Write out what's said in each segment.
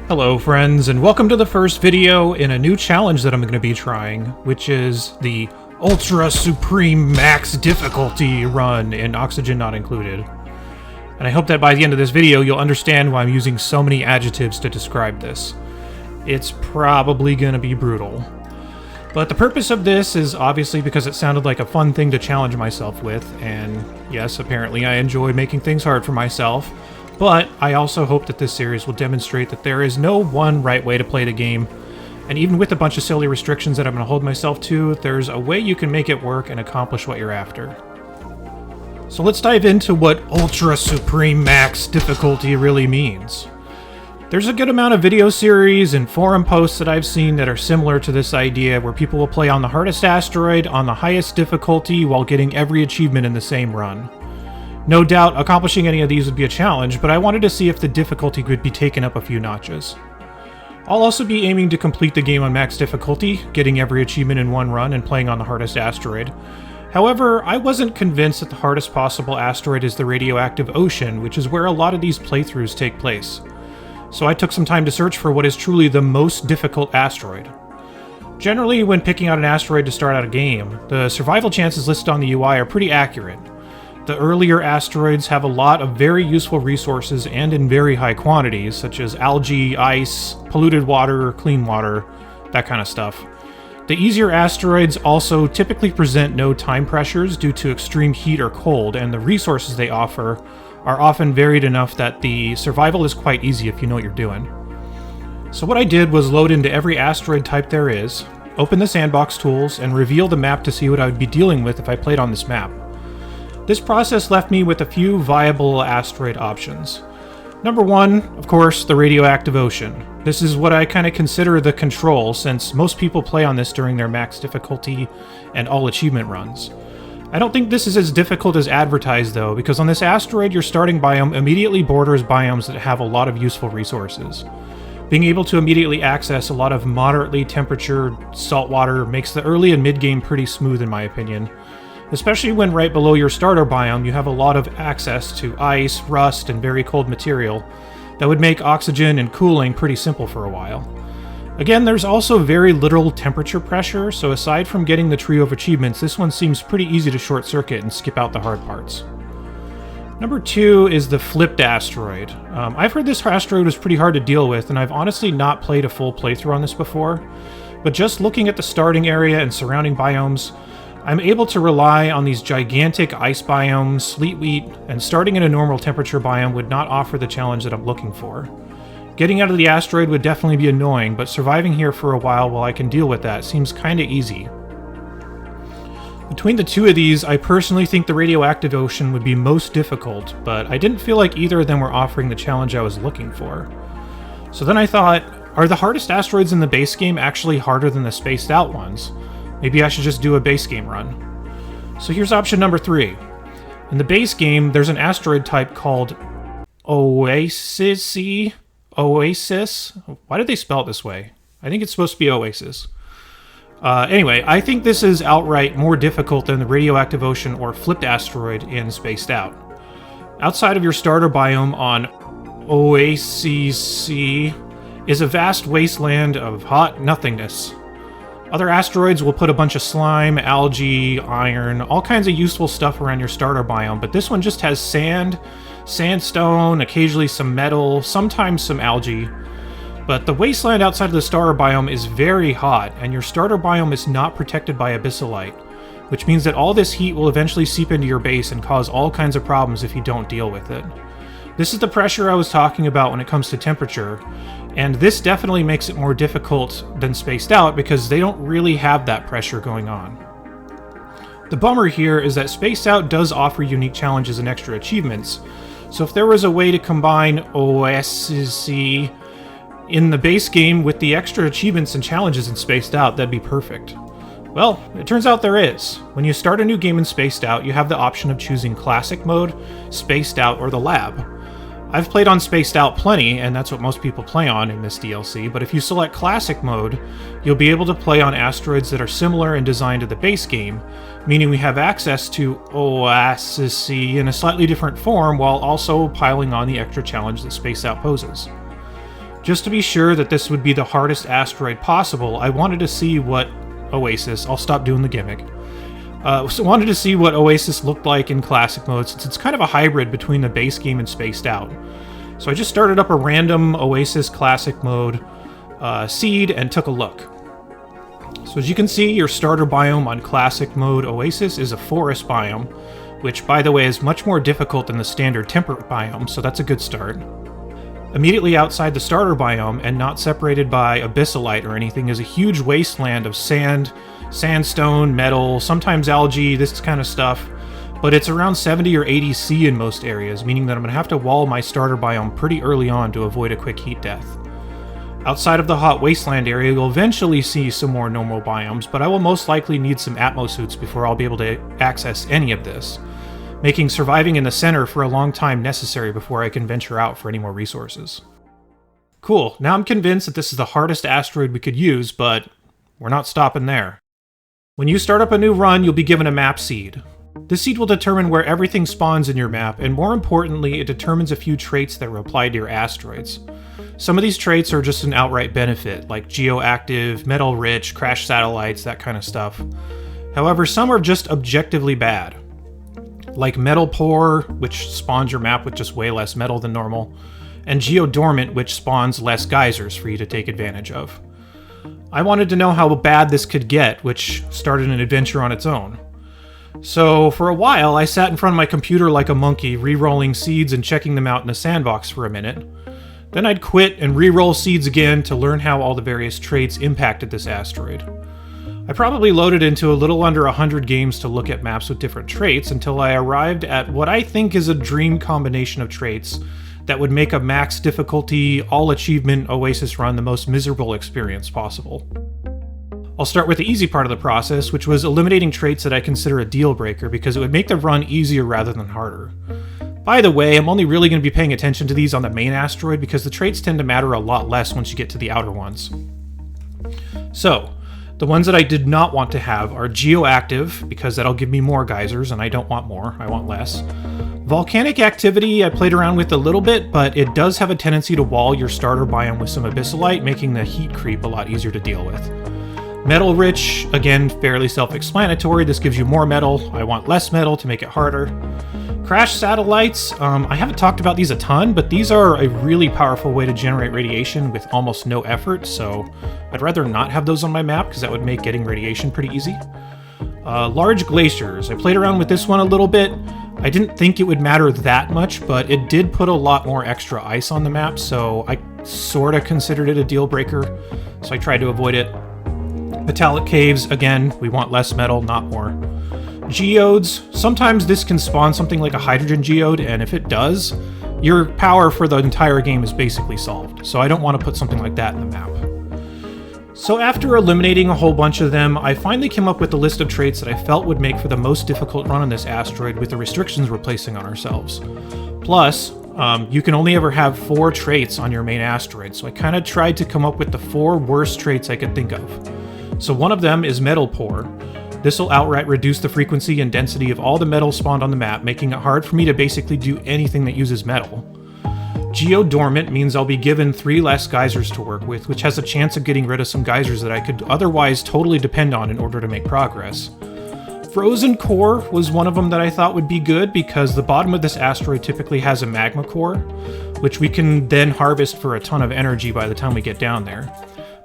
Hello friends, and welcome to the first video in a new challenge that I'm going to be trying, which is the Ultra Supreme Max Difficulty run in Oxygen Not Included. And I hope that by the end of this video you'll understand why I'm using so many adjectives to describe this. It's probably going to be brutal. But the purpose of this is obviously because it sounded like a fun thing to challenge myself with, and yes, apparently I enjoy making things hard for myself. But I also hope that this series will demonstrate that there is no one right way to play the game, and even with a bunch of silly restrictions that I'm going to hold myself to, there's a way you can make it work and accomplish what you're after. So let's dive into what Ultra Supreme Max Difficulty really means. There's a good amount of video series and forum posts that I've seen that are similar to this idea, where people will play on the hardest asteroid on the highest difficulty while getting every achievement in the same run. No doubt, accomplishing any of these would be a challenge, but I wanted to see if the difficulty could be taken up a few notches. I'll also be aiming to complete the game on max difficulty, getting every achievement in one run and playing on the hardest asteroid. However, I wasn't convinced that the hardest possible asteroid is the radioactive ocean, which is where a lot of these playthroughs take place. So I took some time to search for what is truly the most difficult asteroid. Generally, when picking out an asteroid to start out a game, the survival chances listed on the UI are pretty accurate. The earlier asteroids have a lot of very useful resources and in very high quantities, such as algae, ice, polluted water, clean water, that kind of stuff. The easier asteroids also typically present no time pressures due to extreme heat or cold, and the resources they offer are often varied enough that the survival is quite easy if you know what you're doing. So what I did was load into every asteroid type there is, open the sandbox tools, and reveal the map to see what I would be dealing with if I played on this map. This process left me with a few viable asteroid options. Number one, of course, the radioactive ocean. This is what I kind of consider the control, since most people play on this during their max difficulty and all achievement runs. I don't think this is as difficult as advertised though, because on this asteroid your starting biome immediately borders biomes that have a lot of useful resources. Being able to immediately access a lot of moderately temperatured saltwater makes the early and mid-game pretty smooth in my opinion. Especially when right below your starter biome you have a lot of access to ice, rust, and very cold material that would make oxygen and cooling pretty simple for a while. Again, there's also very little temperature pressure, so aside from getting the trio of achievements, this one seems pretty easy to short circuit and skip out the hard parts. Number two is the flipped asteroid. I've heard this asteroid was pretty hard to deal with, and I've honestly not played a full playthrough on this before, but just looking at the starting area and surrounding biomes, I'm able to rely on these gigantic ice biomes, sleet wheat, and starting in a normal temperature biome would not offer the challenge that I'm looking for. Getting out of the asteroid would definitely be annoying, but surviving here for a while I can deal with that seems kinda easy. Between the two of these, I personally think the radioactive ocean would be most difficult, but I didn't feel like either of them were offering the challenge I was looking for. So then I thought, are the hardest asteroids in the base game actually harder than the spaced out ones? Maybe I should just do a base game run. So here's option number 3. In the base game, there's an asteroid type called Oasis. Why did they spell it this way? I think it's supposed to be Oasis. Anyway, I think this is outright more difficult than the radioactive ocean or flipped asteroid in Spaced Out. Outside of your starter biome on Oasis is a vast wasteland of hot nothingness. Other asteroids will put a bunch of slime, algae, iron, all kinds of useful stuff around your starter biome, but this one just has sand, sandstone, occasionally some metal, sometimes some algae. But the wasteland outside of the starter biome is very hot, and your starter biome is not protected by abyssalite, which means that all this heat will eventually seep into your base and cause all kinds of problems if you don't deal with it. This is the pressure I was talking about when it comes to temperature, and this definitely makes it more difficult than Spaced Out because they don't really have that pressure going on. The bummer here is that Spaced Out does offer unique challenges and extra achievements, so if there was a way to combine OSC in the base game with the extra achievements and challenges in Spaced Out, that'd be perfect. Well, it turns out there is. When you start a new game in Spaced Out, you have the option of choosing Classic Mode, Spaced Out, or the Lab. I've played on Spaced Out plenty, and that's what most people play on in this DLC, but if you select Classic Mode, you'll be able to play on asteroids that are similar in design to the base game, meaning we have access to Oasis in a slightly different form while also piling on the extra challenge that Spaced Out poses. Just to be sure that this would be the hardest asteroid possible, I wanted to see what Oasis... I'll stop doing the gimmick. So wanted to see what Oasis looked like in Classic mode, since it's kind of a hybrid between the base game and Spaced Out. So I just started up a random Oasis Classic mode seed and took a look. So as you can see, your starter biome on Classic mode Oasis is a forest biome, which, by the way, is much more difficult than the standard temperate biome, so that's a good start. Immediately outside the starter biome, and not separated by abyssalite or anything, is a huge wasteland of sand, sandstone, metal, sometimes algae, this kind of stuff, but it's around 70 or 80 C in most areas, meaning that I'm going to have to wall my starter biome pretty early on to avoid a quick heat death. Outside of the hot wasteland area, you'll eventually see some more normal biomes, but I will most likely need some atmosuits before I'll be able to access any of this, making surviving in the center for a long time necessary before I can venture out for any more resources. Cool, now I'm convinced that this is the hardest asteroid we could use, but we're not stopping there. When you start up a new run, you'll be given a map seed. This seed will determine where everything spawns in your map, and more importantly, it determines a few traits that will apply to your asteroids. Some of these traits are just an outright benefit, like geoactive, metal-rich, crash satellites, that kind of stuff. However, some are just objectively bad, like metal poor, which spawns your map with just way less metal than normal, and geodormant, which spawns less geysers for you to take advantage of. I wanted to know how bad this could get, which started an adventure on its own. So, for a while, I sat in front of my computer like a monkey, re-rolling seeds and checking them out in a sandbox for a minute. Then I'd quit and re-roll seeds again to learn how all the various traits impacted this asteroid. I probably loaded into a little under 100 games to look at maps with different traits until I arrived at what I think is a dream combination of traits that would make a max difficulty, all-achievement Oasis run the most miserable experience possible. I'll start with the easy part of the process, which was eliminating traits that I consider a deal breaker because it would make the run easier rather than harder. By the way, I'm only really going to be paying attention to these on the main asteroid because the traits tend to matter a lot less once you get to the outer ones. So, the ones that I did not want to have are geoactive, because that'll give me more geysers, and I don't want more, I want less. Volcanic activity I played around with a little bit, but it does have a tendency to wall your starter biome with some abyssalite, making the heat creep a lot easier to deal with. Metal rich, again, fairly self-explanatory, this gives you more metal, I want less metal to make it harder. Crash satellites, I haven't talked about these a ton, but these are a really powerful way to generate radiation with almost no effort, so I'd rather not have those on my map because that would make getting radiation pretty easy. Large glaciers, I played around with this one a little bit. I didn't think it would matter that much, but it did put a lot more extra ice on the map, so I sorta considered it a deal breaker, so I tried to avoid it. Metallic caves, again, we want less metal, not more. Geodes, sometimes this can spawn something like a hydrogen geode, and if it does, your power for the entire game is basically solved, so I don't want to put something like that in the map. So after eliminating a whole bunch of them, I finally came up with a list of traits that I felt would make for the most difficult run on this asteroid with the restrictions we're placing on ourselves. Plus, you can only ever have 4 traits on your main asteroid, so I kind of tried to come up with the 4 worst traits I could think of. So one of them is metal poor. This will outright reduce the frequency and density of all the metal spawned on the map, making it hard for me to basically do anything that uses metal. Geodormant means I'll be given 3 less geysers to work with, which has a chance of getting rid of some geysers that I could otherwise totally depend on in order to make progress. Frozen core was one of them that I thought would be good because the bottom of this asteroid typically has a magma core, which we can then harvest for a ton of energy by the time we get down there.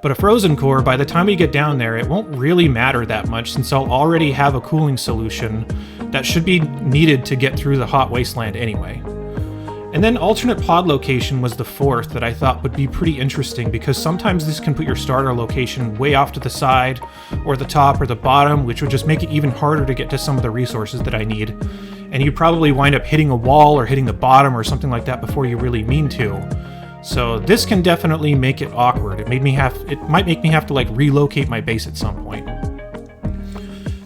But a frozen core, by the time we get down there, it won't really matter that much since I'll already have a cooling solution that should be needed to get through the hot wasteland anyway. And then alternate pod location was the 4th that I thought would be pretty interesting because sometimes this can put your starter location way off to the side, or the top or the bottom, which would just make it even harder to get to some of the resources that I need. And you probably wind up hitting a wall or hitting the bottom or something like that before you really mean to. So this can definitely make it awkward. It might make me have to like relocate my base at some point.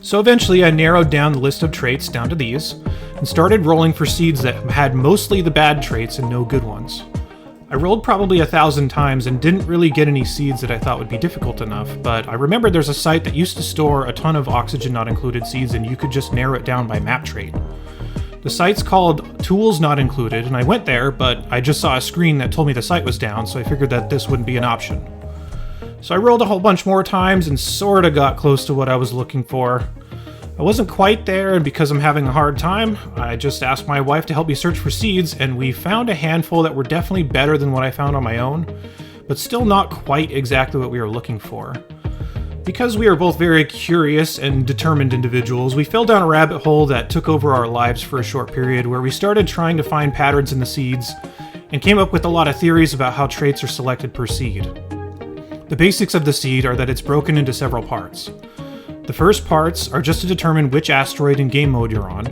So eventually I narrowed down the list of traits down to these, and started rolling for seeds that had mostly the bad traits and no good ones. I rolled probably 1,000 times and didn't really get any seeds that I thought would be difficult enough, but I remembered there's a site that used to store a ton of oxygen not included seeds and you could just narrow it down by map trait. The site's called Tools Not Included, and I went there, but I just saw a screen that told me the site was down, so I figured that this wouldn't be an option. So I rolled a whole bunch more times and sorta got close to what I was looking for. I wasn't quite there, and because I'm having a hard time, I just asked my wife to help me search for seeds, and we found a handful that were definitely better than what I found on my own, but still not quite exactly what we were looking for. Because we are both very curious and determined individuals, we fell down a rabbit hole that took over our lives for a short period, where we started trying to find patterns in the seeds, and came up with a lot of theories about how traits are selected per seed. The basics of the seed are that it's broken into several parts. The first parts are just to determine which asteroid and game mode you're on.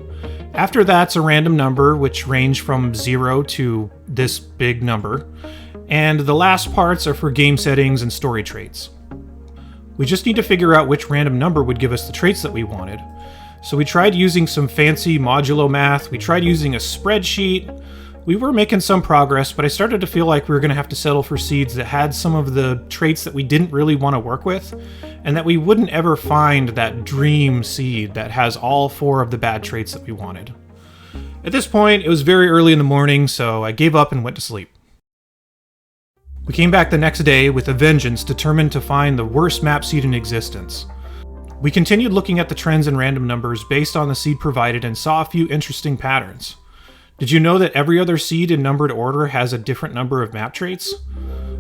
After that's a random number, which range from 0 to this big number. And the last parts are for game settings and story traits. We just need to figure out which random number would give us the traits that we wanted. So we tried using some fancy modulo math, we tried using a spreadsheet. We were making some progress, but I started to feel like we were going to have to settle for seeds that had some of the traits that we didn't really want to work with, and that we wouldn't ever find that dream seed that has all 4 of the bad traits that we wanted. At this point, it was very early in the morning, so I gave up and went to sleep. We came back the next day with a vengeance, determined to find the worst map seed in existence. We continued looking at the trends in random numbers based on the seed provided and saw a few interesting patterns. Did you know that every other seed in numbered order has a different number of map traits?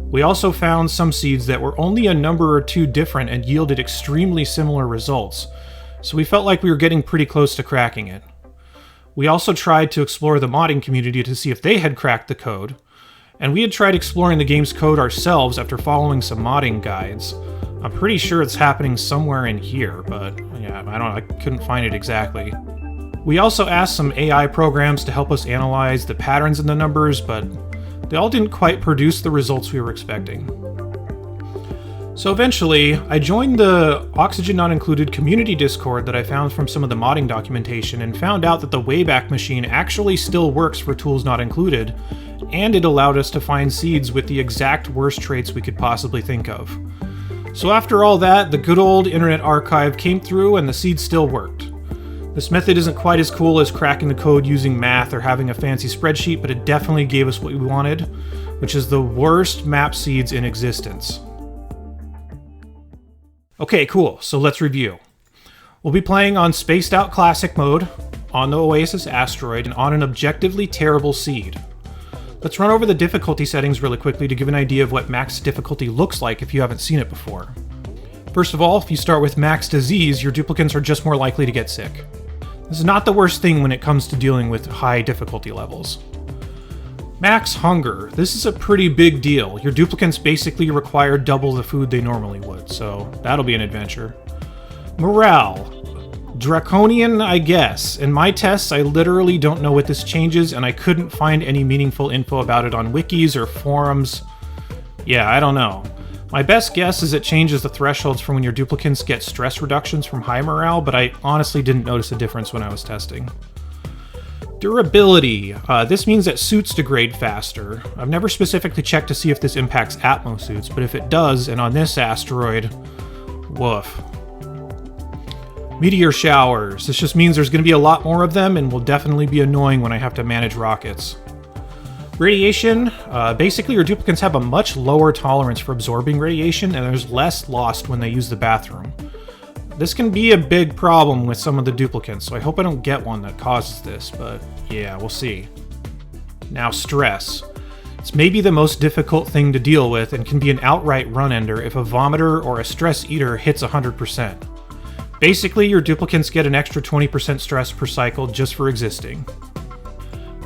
We also found some seeds that were only a number or 2 different and yielded extremely similar results, so we felt like we were getting pretty close to cracking it. We also tried to explore the modding community to see if they had cracked the code, and we had tried exploring the game's code ourselves after following some modding guides. I'm pretty sure it's happening somewhere in here, but yeah, I couldn't find it exactly. We also asked some AI programs to help us analyze the patterns in the numbers, but they all didn't quite produce the results we were expecting. So eventually, I joined the Oxygen Not Included community Discord that I found from some of the modding documentation and found out that the Wayback Machine actually still works for Tools Not Included, and it allowed us to find seeds with the exact worst traits we could possibly think of. So after all that, the good old Internet Archive came through and the seeds still worked. This method isn't quite as cool as cracking the code using math or having a fancy spreadsheet, but it definitely gave us what we wanted, which is the worst map seeds in existence. Okay, cool, so let's review. We'll be playing on Spaced Out Classic mode, on the Oasis Asteroid, and on an objectively terrible seed. Let's run over the difficulty settings really quickly to give an idea of what max difficulty looks like if you haven't seen it before. First of all, if you start with max disease, your duplicants are just more likely to get sick. This is not the worst thing when it comes to dealing with high difficulty levels. Max hunger. This is a pretty big deal. Your duplicants basically require double the food they normally would, so that'll be an adventure. Morale. Draconian, I guess. In my tests, I literally don't know what this changes, and I couldn't find any meaningful info about it on wikis or forums. Yeah, I don't know. My best guess is it changes the thresholds for when your duplicants get stress reductions from high morale, but I honestly didn't notice a difference when I was testing. Durability. This means that suits degrade faster. I've never specifically checked to see if this impacts Atmo suits, but if it does, and on this asteroid, woof. Meteor showers. This just means there's going to be a lot more of them and will definitely be annoying when I have to manage rockets. Radiation. Basically your duplicants have a much lower tolerance for absorbing radiation and there's less lost when they use the bathroom. This can be a big problem with some of the duplicants, so I hope I don't get one that causes this, but yeah, we'll see. Now stress. It's maybe the most difficult thing to deal with and can be an outright run-ender if a vomiter or a stress eater hits 100%. Basically, your duplicants get an extra 20% stress per cycle just for existing.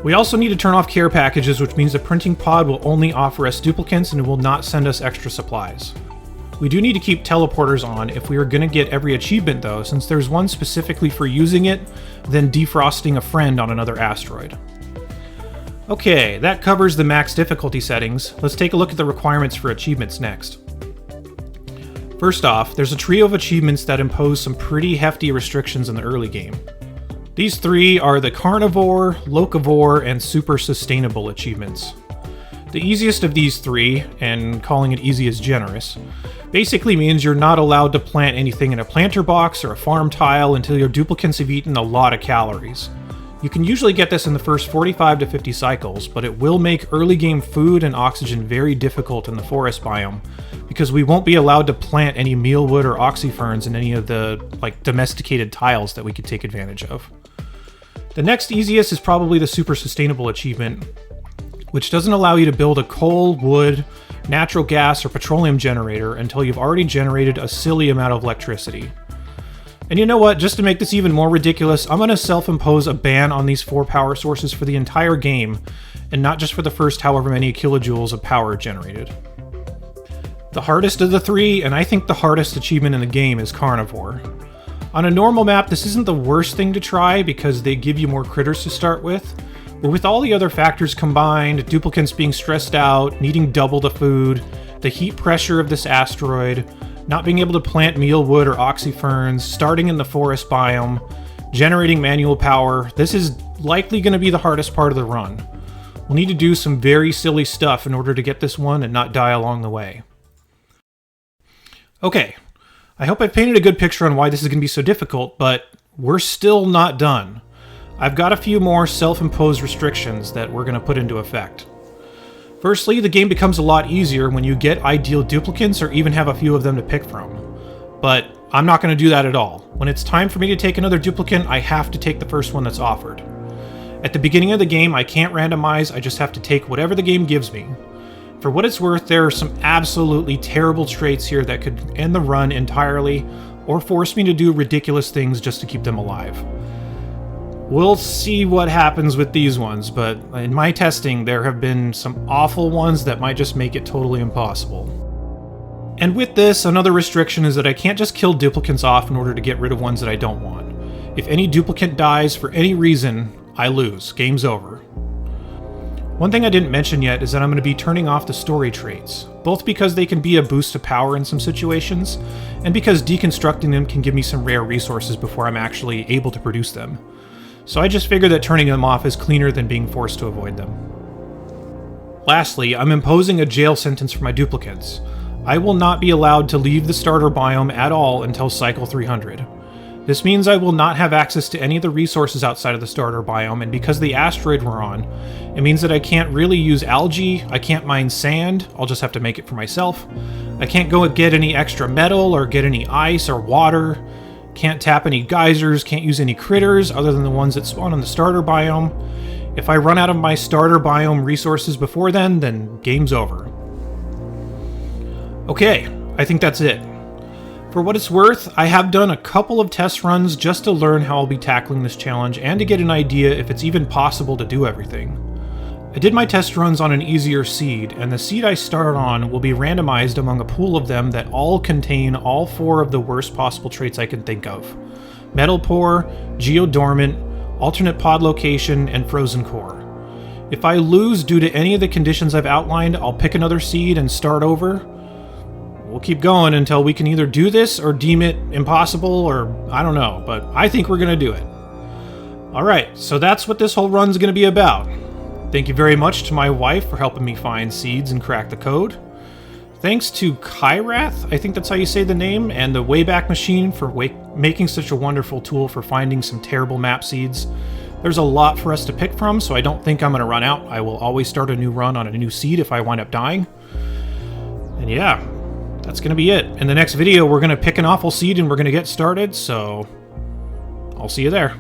We also need to turn off care packages, which means the printing pod will only offer us duplicants and it will not send us extra supplies. We do need to keep teleporters on if we are going to get every achievement though, since there's one specifically for using it, then defrosting a friend on another asteroid. Okay, that covers the max difficulty settings. Let's take a look at the requirements for achievements next. First off, there's a trio of achievements that impose some pretty hefty restrictions in the early game. These three are the Carnivore, Locavore, and Super Sustainable achievements. The easiest of these three, and calling it easy is generous, basically means you're not allowed to plant anything in a planter box or a farm tile until your duplicants have eaten a lot of calories. You can usually get this in the first 45 to 50 cycles, but it will make early game food and oxygen very difficult in the forest biome, because we won't be allowed to plant any mealwood or oxyferns in any of the domesticated tiles that we could take advantage of. The next easiest is probably the super sustainable achievement, which doesn't allow you to build a coal, wood, natural gas, or petroleum generator until you've already generated a silly amount of electricity. And you know what, just to make this even more ridiculous, I'm going to self-impose a ban on these 4 power sources for the entire game, and not just for the first however many kilojoules of power generated. The hardest of the 3, and I think the hardest achievement in the game, is Carnivore. On a normal map, this isn't the worst thing to try because they give you more critters to start with, but with all the other factors combined, duplicants being stressed out, needing double the food, the heat pressure of this asteroid, not being able to plant mealwood or oxyferns, starting in the forest biome, generating manual power, this is likely going to be the hardest part of the run. We'll need to do some very silly stuff in order to get this one and not die along the way. Okay, I hope I've painted a good picture on why this is going to be so difficult, but we're still not done. I've got a few more self-imposed restrictions that we're going to put into effect. Firstly, the game becomes a lot easier when you get ideal duplicants or even have a few of them to pick from. But I'm not going to do that at all. When it's time for me to take another duplicant, I have to take the first one that's offered. At the beginning of the game, I can't randomize, I just have to take whatever the game gives me. For what it's worth, there are some absolutely terrible traits here that could end the run entirely, or force me to do ridiculous things just to keep them alive. We'll see what happens with these ones, but in my testing, there have been some awful ones that might just make it totally impossible. And with this, another restriction is that I can't just kill duplicants off in order to get rid of ones that I don't want. If any duplicant dies for any reason, I lose. Game's over. One thing I didn't mention yet is that I'm going to be turning off the story traits, both because they can be a boost to power in some situations, and because deconstructing them can give me some rare resources before I'm actually able to produce them. So I just figured that turning them off is cleaner than being forced to avoid them. Lastly, I'm imposing a jail sentence for my duplicants. I will not be allowed to leave the starter biome at all until cycle 300. This means I will not have access to any of the resources outside of the starter biome, and because of the asteroid we're on, it means that I can't really use algae, I can't mine sand, I'll just have to make it for myself. I can't go and get any extra metal or get any ice or water. Can't tap any geysers, can't use any critters other than the ones that spawn in the starter biome. If I run out of my starter biome resources before then game's over. Okay, I think that's it. For what it's worth, I have done a couple of test runs just to learn how I'll be tackling this challenge and to get an idea if it's even possible to do everything. I did my test runs on an easier seed, and the seed I start on will be randomized among a pool of them that all contain all 4 of the worst possible traits I can think of: Metal Poor, Geodormant, Alternate Pod Location, and Frozen Core. If I lose due to any of the conditions I've outlined, I'll pick another seed and start over. We'll keep going until we can either do this or deem it impossible, or I don't know, but I think we're going to do it. Alright, so that's what this whole run's going to be about. Thank you very much to my wife for helping me find seeds and crack the code. Thanks to Kyrath, I think that's how you say the name, and the Wayback Machine for making such a wonderful tool for finding some terrible map seeds. There's a lot for us to pick from, so I don't think I'm going to run out. I will always start a new run on a new seed if I wind up dying. And yeah, that's going to be it. In the next video, we're going to pick an awful seed and we're going to get started, so I'll see you there.